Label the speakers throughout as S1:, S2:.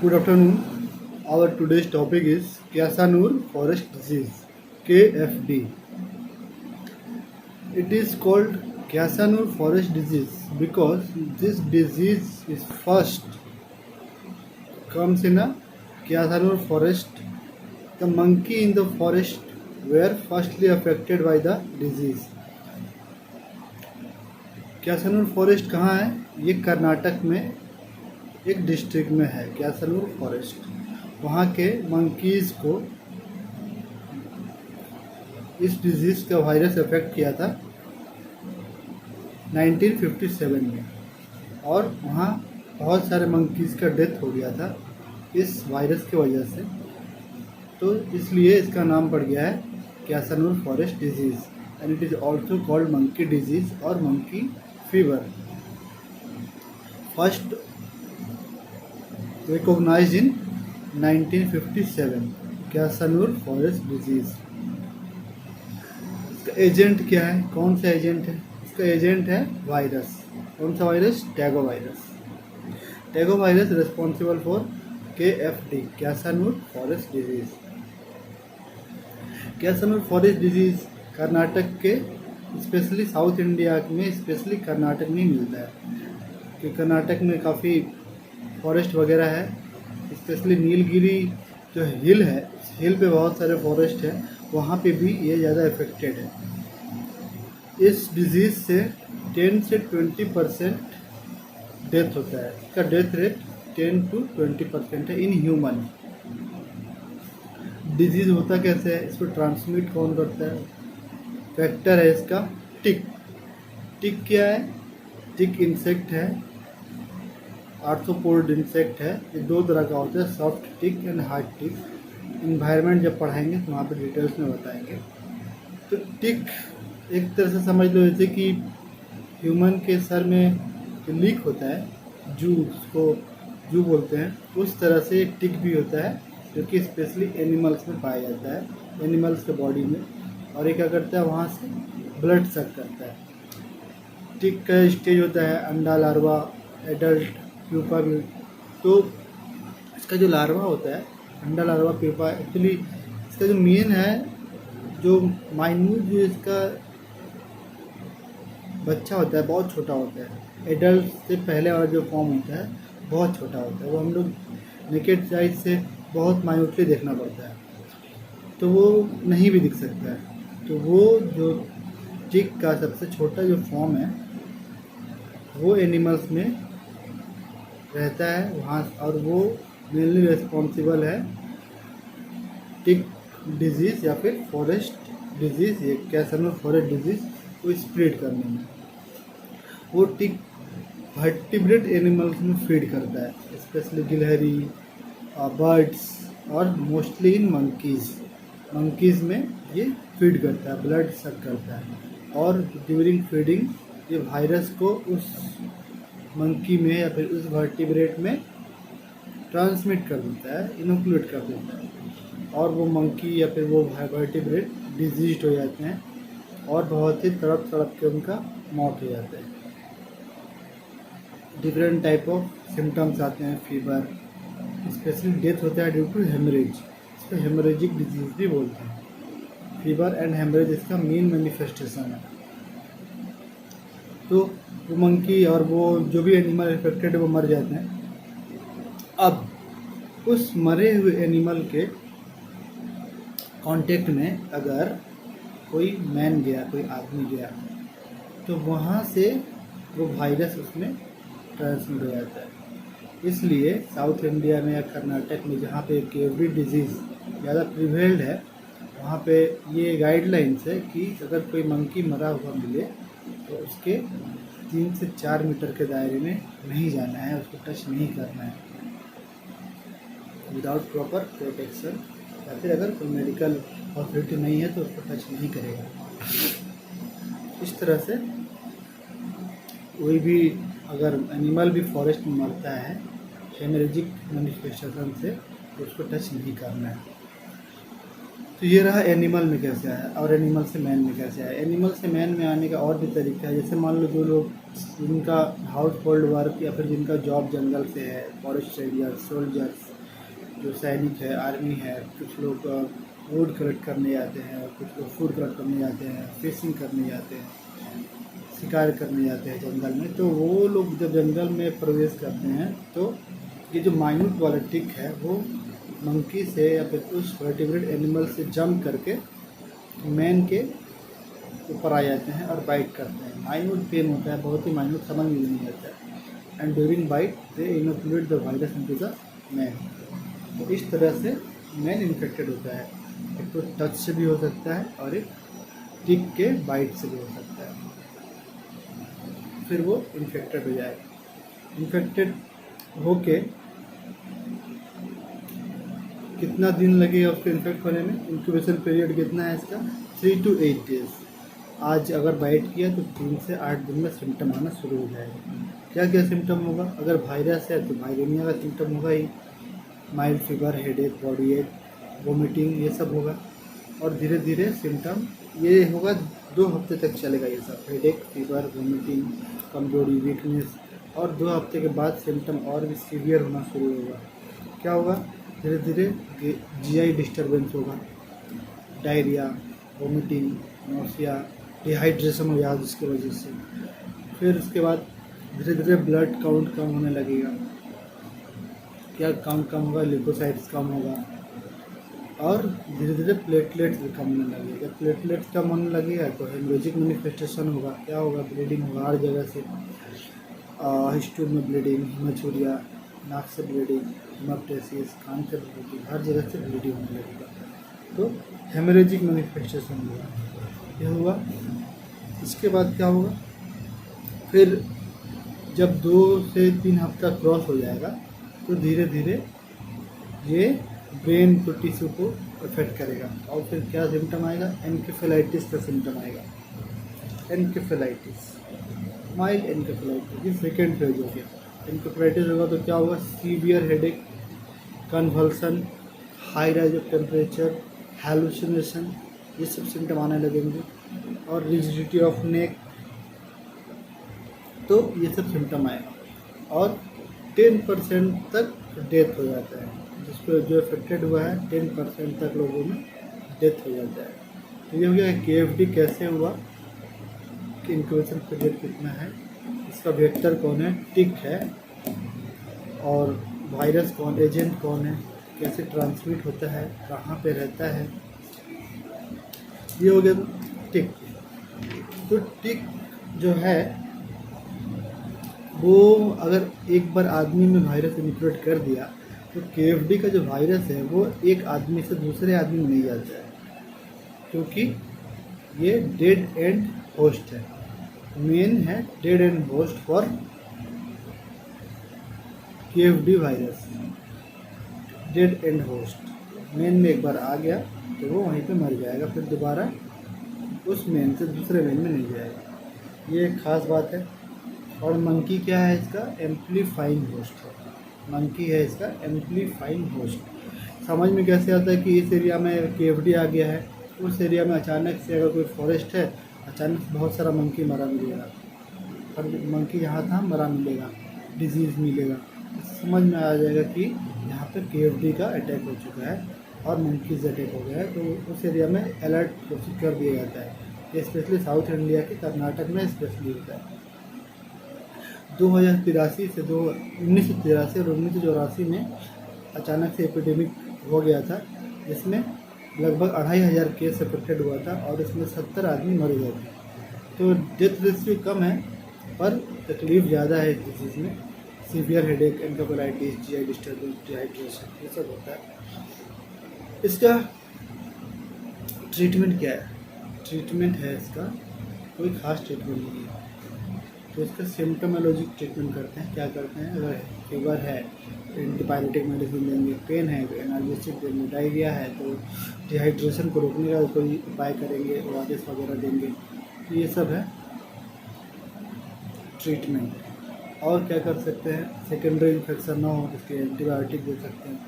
S1: Good afternoon. Our today's topic is Kyasanur Forest Disease (KFD). It is called Kyasanur Forest Disease because this disease is first comes in a Kyasanur forest. The monkey in the forest were firstly affected by the disease. Kyasanur forest कहाँ है? ये कर्नाटक में एक district में है Kyasanur forest. वहाँ के monkeys को इस डिजीज़ का वायरस अफेक्ट किया था 1957 में, और वहाँ बहुत सारे मंकीज़ का डेथ हो गया था इस वायरस की वजह से। तो इसलिए इसका नाम पड़ गया है Kyasanur forest disease, and it is also called monkey disease और monkey fever. First recognized in 1957 Kyasanur forest disease. इसका एजेंट क्या है? कौन सा एजेंट है? इसका एजेंट है वायरस। कौन सा वायरस? टैगो वायरस। टैगो virus responsible for KFD Kyasanur forest disease. Kyasanur forest disease Karnataka के स्पेशली साउथ इंडिया में स्पेशली कर्नाटक में मिलता है, क्योंकि कर्नाटक में काफ़ी फॉरेस्ट वगैरह है। स्पेशली नीलगिरी जो हिल है, उस हिल पे बहुत सारे फॉरेस्ट है, वहाँ पे भी ये ज़्यादा इफेक्टेड है। इस डिज़ीज़ से 10 से 20% डेथ होता है। इसका डेथ रेट 10 to 20% है इन ह्यूमन। डिजीज़ होता कैसे है? इसको ट्रांसमिट कौन करता है? फैक्टर है इसका टिक। टिक क्या है? टिक इंसेक्ट है, आर्थ्रोपोड इंसेक्ट है। ये दो तरह का होता है, soft tick and hard tick. Environment जब पढ़ाएंगे तो वहाँ पे डिटेल्स में बताएंगे। तो टिक एक तरह से समझ लो जैसे कि ह्यूमन के सर में जो लीक होता है, जू, उसको जू बोलते हैं, उस तरह से टिक भी होता है, जो कि स्पेशली एनिमल्स में पाया जाता है, एनिमल्स के बॉडी में। और ये क्या करता है? वहाँ से ब्लड सक करता है। टिक का स्टेज होता है अंडा, लार्वा, एडल्ट, प्यूपा भी। तो इसका जो लार्वा होता है, अंडा, लार्वा, प्यूपा, एक्चुअली इसका जो मेन है, जो माइन्यूट जो इसका बच्चा होता है बहुत छोटा होता है। एडल्ट से पहले वाला जो फॉर्म होता है बहुत छोटा होता है, वो हम लोग नेकेड साइज से बहुत माइन्यूटली देखना पड़ता है, तो वो नहीं भी दिख सकता है। तो वो जो टिक का सबसे छोटा जो फॉर्म है वो एनिमल्स में रहता है वहाँ, और वो मेनली रिस्पॉन्सिबल है टिक डिजीज़ या फिर फॉरेस्ट डिजीज़, ये क्यासानूर फॉरेस्ट डिजीज़ को स्प्रेड करने में। वो टिक वर्टिब्रेट एनिमल्स में फीड करता है, स्पेशली गिलहरी, बर्ड्स और मोस्टली इन मंकीज़ में ये फीड करता है, ब्लड सक करता है, और ड्यूरिंग फीडिंग ये वायरस को उस मंकी में या फिर उस वर्टिब्रेट में ट्रांसमिट कर देता है, इनोकुलेट कर देता है, और वो मंकी या फिर वो वर्टिब्रेट डिजीज हो जाते हैं और बहुत ही तड़प तड़प के उनका मौत हो जाता है। डिफरेंट टाइप ऑफ सिम्टम्स आते हैं, फीवर, स्पेशली डेथ होता है ड्यू टू हेमरेज। इसको हेमरेजिक डिजीज़ भी बोलते हैं। फीवर एंड हेमरेज इसका मेन मैनिफेस्टेशन है। तो वो मंकी और वो जो भी एनिमल इन्फेक्टेड है वो मर जाते हैं। अब उस मरे हुए एनिमल के कांटेक्ट में अगर कोई मैन गया, कोई आदमी गया, तो वहाँ से वो वायरस उसमें ट्रांसमिट हो जाता है। इसलिए साउथ इंडिया में या कर्नाटक में जहाँ पे KFD डिजीज़ ज़्यादा प्रिवेल्ड है, वहाँ पे ये गाइडलाइंस है कि अगर कोई मंकी मरा हुआ मिले तो उसके 3 से 4 मीटर के दायरे में नहीं जाना है, उसको टच नहीं करना है विदाउट प्रॉपर प्रोटेक्शन, या फिर अगर कोई मेडिकल अथॉरिटी नहीं है तो उसको टच नहीं करेगा। इस तरह से कोई भी अगर एनिमल भी फॉरेस्ट में मरता है हेमरेजिक मैनिफेस्टेशन से, तो उसको टच नहीं करना है। तो ये रहा एनिमल में कैसे आया और एनिमल से मैन में कैसे आया। एनिमल से मैन में आने का और भी तरीका है, जैसे मान लो जो लोग जिनका हाउस होल्ड वर्क या फिर जिनका जॉब जंगल से है, फॉरेस्ट रेंजर्स, सोल्जर्स जो सैनिक है, आर्मी है, कुछ लोग वुड कलेक्ट करने जाते हैं और कुछ लोग फूड कलेक्ट करने जाते हैं, फिशिंग करने जाते हैं, शिकार करने जाते हैं जंगल में। तो वो लोग जब जंगल में प्रवेश करते हैं तो ये जो माइन्यूट वाला टिक है वो मंकी से या फिर उस वर्टिब्रेट एनिमल से जंप करके मैन के ऊपर आ जाते हैं और बाइट करते हैं। माइन्यूट पेन होता है, बहुत ही माइन्यूट, समझ में नहीं आता है। And during bite they inoculate the virus into the man. तो इस तरह से मैन इन्फेक्टेड होता है। एक तो टच से भी हो सकता है और एक टिक के बाइट से भी हो सकता है, फिर वो इन्फेक्टेड हो जाएगा। इन्फेक्टेड होके कितना दिन लगेगा उसको इन्फेक्ट होने में, इंक्यूबेशन पीरियड कितना है इसका, 3 to 8 डेज। आज अगर बाइट किया तो 3 से 8 दिन में सिम्टम आना शुरू हो जाएगा। क्या क्या सिम्टम होगा, अगर वायरस है तो वायरेनिया का सिम्टम होगा ही, माइल्ड फीवर, हेडेक, बॉडी एक, वोमिटिंग, ये सब होगा। और धीरे धीरे सिम्टम ये होगा, 2 हफ्ते तक चलेगा ये सब, हेडेक, फीवर, वोमिटिंग, कमजोरी, वीकनेस। और 2 हफ्ते के बाद सिम्टम और भी सीवियर होना शुरू होगा। क्या होगा, धीरे धीरे जीआई डिस्टर्बेंस होगा, डायरिया, वोमिटिंग, नोसिया, डिहाइड्रेशन हो जाएगा जिसकी वजह से। फिर उसके बाद धीरे धीरे ब्लड काउंट कम होने लगेगा। क्या काउंट कम होगा, लिपोसाइट्स कम होगा और धीरे धीरे प्लेटलेट्स भी कम होने लगेगा। जब प्लेटलेट्स कम होने लगेगा तो हेमोरेजिक मैनिफेस्टेशन होगा। क्या होगा, ब्लीडिंग होगा हर जगह से, स्टूल में ब्लीडिंग, हिमाचूरिया, नाक से ब्लीडिंग, हेमाप्टेसिस, कान से ब्लीडिंग, हर जगह से ब्लीडिंग होने लगेगा। तो हेमोरेजिक मैनिफेस्टेशन हुआ, यह हुआ। इसके बाद क्या होगा, फिर जब 2 से 3 हफ्ता क्रॉस हो जाएगा तो धीरे धीरे ये ब्रेन को, टिश्यू को अफेक्ट करेगा। और फिर क्या सिम्टम आएगा, एनकेफेलाइटिस का सिम्टम आएगा। एनकेफेलाइटिस, माइल्ड एनकेफेलाइटिस, ये सेकेंड फेज हो गया। एनकेफेलाइटिस होगा तो क्या होगा, severe headache, convulsion, high rise of temperature, hallucination, ये सब सिम्टम आने लगेंगे। और रिजिडिटी ऑफ नेक, तो ये सब सिम्टम आएगा। और 10% तक डेथ हो जाता है, जिसको जो अफेक्टेड हुआ है 10% तक लोगों में डेथ हो जाता है। तो ये हो गया KFD कैसे हुआ, कि इंक्यूबेशन पीरियड कितना है, इसका वेक्टर कौन है, टिक है, और वायरस कौन, एजेंट कौन है, कैसे ट्रांसमिट होता है, कहाँ पे रहता है। ये हो गया टिक। तो टिक जो है वो अगर एक बार आदमी में वायरस इन्फ्लुएट कर दिया तो KFD का जो वायरस है वो एक आदमी से दूसरे आदमी में नहीं जाता है, क्योंकि ये डेड एंड होस्ट है। मेन है dead and host for KFD virus, dead and host. Main में एक बार आ गया तो वो वहीं पे मर जाएगा, फिर दोबारा उस मेन से दूसरे मेन में नहीं जाएगा। ये एक खास बात है। और मंकी क्या है, इसका एम्पलीफाइंग होस्ट है। मंकी है इसका एम्पलीफाइंग होस्ट। समझ में कैसे आता है कि इस एरिया में KFD आ गया है, उस एरिया में अचानक से अगर कोई फॉरेस्ट है, अचानक से बहुत सारा मंकी मरा मिलेगा, और मंकी यहाँ था मरा मिलेगा, डिजीज़ मिलेगा, समझ में आ जाएगा कि यहाँ पे KFD का अटैक हो चुका है और मंकीज अटैक हो गया है। तो उस एरिया में अलर्ट घोषित कर दिया जाता है। ये स्पेशली साउथ इंडिया के कर्नाटक में स्पेशली होता है। 1983 और 1984 में अचानक से एपिडेमिक हो गया था, जिसमें लगभग 2500 केस अफेक्टेड हुआ था और इसमें 70 आदमी मर गए थे। तो डेथ रेशियो कम है पर तकलीफ ज़्यादा है इस डिजीज़ में। Severe headache, encephalitis, GI disturbance, dehydration, ये सब होता है। इसका ट्रीटमेंट क्या है, ट्रीटमेंट है इसका कोई ख़ास ट्रीटमेंट नहीं है। तो इसका सिम्टोमोलॉजिक ट्रीटमेंट करते हैं। क्या करते हैं, अगर फीवर है तो एंटीबायोटिक मेडिसिन देंगे, पेन है तो एनाल्जेसिक देंगे, डायरिया है तो डिहाइड्रेशन को रोकने का कोई उपाय करेंगे, ORS वगैरह देंगे। तो ये सब है ट्रीटमेंट। और क्या कर सकते हैं, सेकेंडरी इन्फेक्शन ना हो इसके एंटीबायोटिक दे सकते हैं।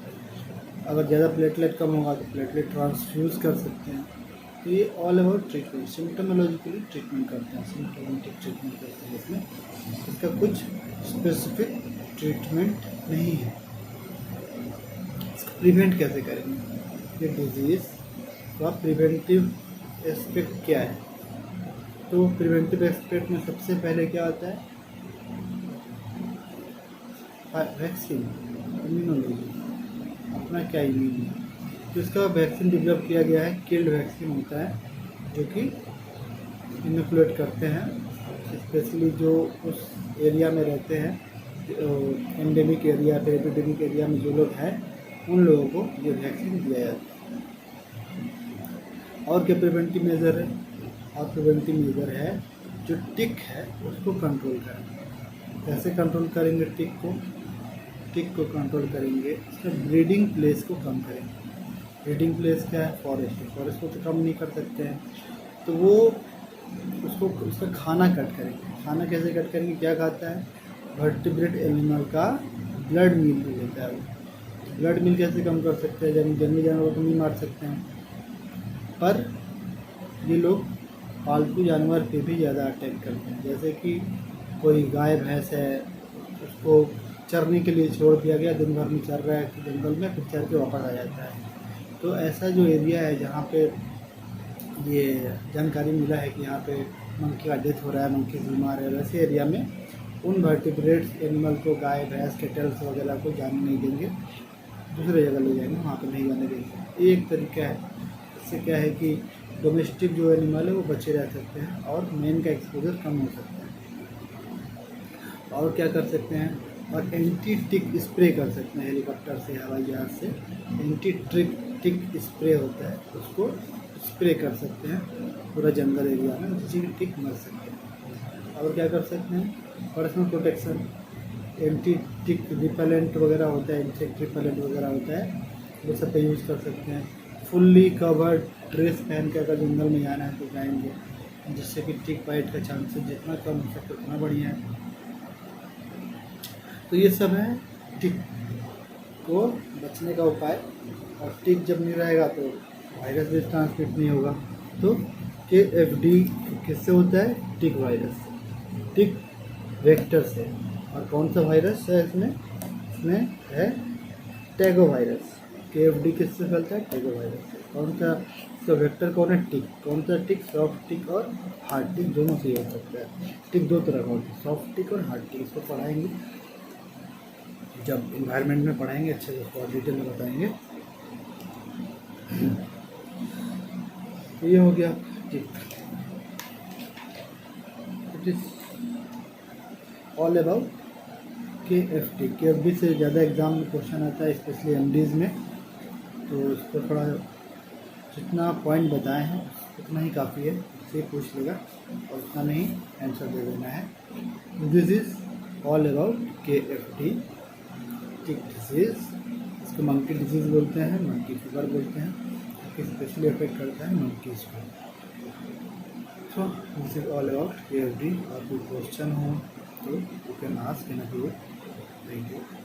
S1: अगर ज़्यादा प्लेटलेट कम होगा तो प्लेटलेट ट्रांसफ्यूज़ कर सकते हैं। तो ये ऑल अबाउट ट्रीटमेंट, सिम्टोमोलॉजिकली ट्रीटमेंट करते हैं, सिम्टोमेटिक ट्रीटमेंट करते हैं इसमें। इसका कुछ स्पेसिफिक ट्रीटमेंट नहीं है। इसको प्रिवेंट कैसे करेंगे, ये डिजीज़ का प्रिवेंटिव एस्पेक्ट क्या है? तो प्रिवेंटिव एस्पेक्ट में सबसे पहले क्या आता है, वैक्सीन, इम्यूनोलॉजी। अपना क्या इम्यून है, तो इसका वैक्सीन डेवलप किया गया है, किल्ड वैक्सीन होता है जो कि इनोकुलेट करते हैं, स्पेशली जो उस एरिया में रहते हैं, एंडेमिक एरिया फिर एपिडेमिक एरिया में जो लोग हैं उन लोगों को ये वैक्सीन दिया जाता है। और क्या प्रिवेंटिव मेजर है, और प्रिवेंटिव मेजर है जो टिक है उसको कंट्रोल करें। कैसे कंट्रोल करेंगे टिक को कंट्रोल करेंगे, इसमें ब्रीडिंग प्लेस को कम करेंगे। ब्रीडिंग प्लेस क्या है, फॉरेस्ट को तो कम नहीं कर सकते हैं, तो वो उसका खाना कट करेंगे। खाना कैसे कट करेंगे, क्या खाता है, वर्टिब्रेट एनिमल का ब्लड मील लेता है। ब्लड मील कैसे कम कर सकते हैं, जंगली जानवर को नहीं मार सकते हैं, पर ये लोग पालतू जानवर पे भी ज़्यादा अटैक करते हैं। जैसे कि कोई गाय भैंस है, उसको चरने के लिए छोड़ दिया गया, दिन भर में चर रहा है जंगल में, फिर चर के वापस आ जाता है। तो ऐसा जो एरिया है जहाँ पे ये जानकारी मिला है कि यहाँ पे मंकी का डेथ हो रहा है, मंकी बीमार है, वैसे एरिया में उन वर्टिब्रेट्स एनिमल को, गाय भैंस कैटल्स वगैरह को जाने नहीं देंगे, दूसरे जगह ले जाएंगे, वहाँ पे नहीं जाने देंगे। ये एक तरीका है। इससे क्या है कि डोमेस्टिक जो एनिमल है वो बचे रह सकते हैं और मेन का एक्सपोजर कम हो सकता है। और क्या कर सकते हैं, और एंटी टिक स्प्रे कर सकते हैं, हेलीकॉप्टर से, हवाई जहाज से एंटी टिक स्प्रे होता है, उसको स्प्रे कर सकते हैं पूरा जंगल एरिया में, जिससे कि टिक मर सकते हैं। और क्या कर सकते हैं, पर्सनल प्रोटेक्शन, एंटी टिक रिपेलेंट वगैरह होता है, इंसेक्ट रिपेलेंट वगैरह होता है, वो सब पे यूज़ कर सकते हैं। फुल्ली कवर्ड ड्रेस पहन के अगर जंगल में जाना है तो जाएंगे, जिससे कि टिक बाइट का चांसेस जितना कम हो सके उतना बढ़िया है। तो ये सब है टिक को बचने का उपाय। और टिक जब नहीं रहेगा तो वायरस भी ट्रांसमिट नहीं होगा। तो KFD किससे होता है, टिक वायरस, टिक वेक्टर से। और कौन सा वायरस है इसमें है टैगो वायरस। KFD किससे फैलता है, टैगो वायरस से। कौन सा इसका वेक्टर कौन है, टिक। कौन सा टिक, सॉफ्ट टिक और हार्ड टिक, दोनों से हो सकता है। टिक दो तरह का होता है, सॉफ्ट टिक और हार्ड टिक। इसको पढ़ाएंगे जब इन्वायरमेंट में पढ़ाएंगे, अच्छे से उसको डिटेल में बताएंगे। तो ये हो गया tick. It is all about KFD से ज़्यादा एग्जाम में क्वेश्चन आता है, स्पेशली MDs में। तो उसको थोड़ा जितना पॉइंट बताए हैं उतना ही काफ़ी है, उससे पूछ लेगा और उतना में ही आंसर दे देना है। This is all about KFD, tick disease. इसको मंकी डिजीज़ बोलते हैं, मंकी फीवर बोलते हैं, कि स्पेशली अफेक्ट करता है मंकीज़ को। So this is all about KFD। और कोई क्वेश्चन हो तो you can ask in a video. Thank you.